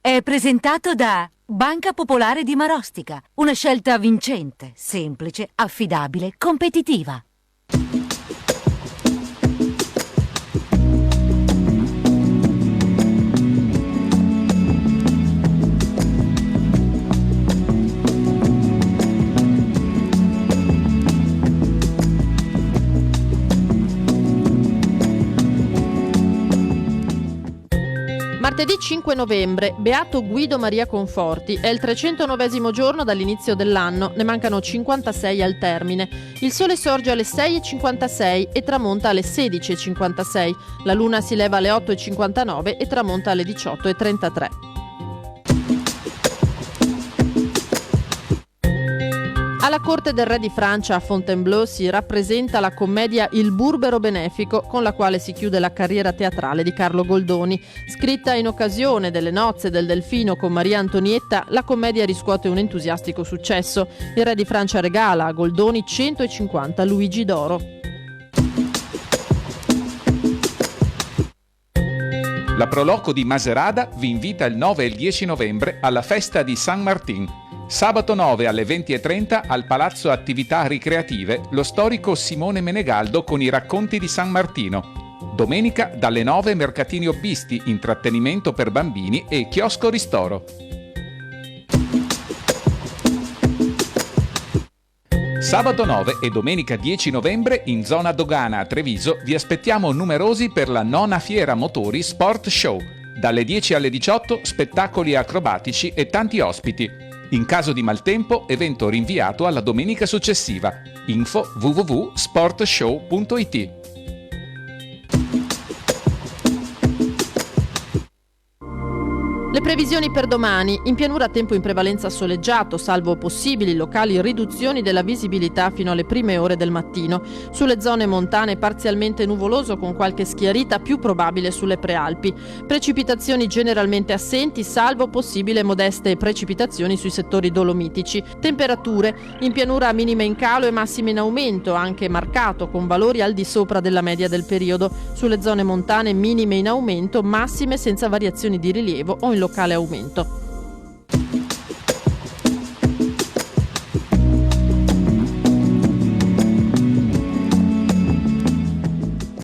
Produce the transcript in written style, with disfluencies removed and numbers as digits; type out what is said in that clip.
È presentato da Banca Popolare di Marostica, una scelta vincente, semplice, affidabile, competitiva. Martedì 5 novembre, Beato Guido Maria Conforti, è il 309° giorno dall'inizio dell'anno, ne mancano 56 al termine. Il sole sorge alle 6:56 e tramonta alle 16:56, la luna si leva alle 8:59 e tramonta alle 18:33. Alla corte del re di Francia a Fontainebleau si rappresenta la commedia Il burbero benefico, con la quale si chiude la carriera teatrale di Carlo Goldoni. Scritta in occasione delle nozze del Delfino con Maria Antonietta, la commedia riscuote un entusiastico successo. Il re di Francia regala a Goldoni 150 Luigi d'oro. La Proloco di Maserada vi invita il 9 e il 10 novembre alla festa di San Martín. Sabato 9 alle 20:30 al Palazzo Attività Ricreative lo storico Simone Menegaldo con i racconti di San Martino. Domenica dalle 9 mercatini hobbisti, intrattenimento per bambini e chiosco ristoro. Sabato 9 e domenica 10 novembre in zona Dogana a Treviso vi aspettiamo numerosi per la nona fiera motori Sport Show. Dalle 10 alle 18 spettacoli acrobatici e tanti ospiti. In caso di maltempo, evento rinviato alla domenica successiva. Info www.sportshow.it. Le previsioni per domani: in pianura tempo in prevalenza soleggiato, salvo possibili locali riduzioni della visibilità fino alle prime ore del mattino. Sulle zone montane parzialmente nuvoloso con qualche schiarita più probabile sulle prealpi. Precipitazioni generalmente assenti, salvo possibile modeste precipitazioni sui settori dolomitici. Temperature: in pianura minime in calo e massime in aumento, anche marcato con valori al di sopra della media del periodo. Sulle zone montane minime in aumento, massime senza variazioni di rilievo o in locale aumento.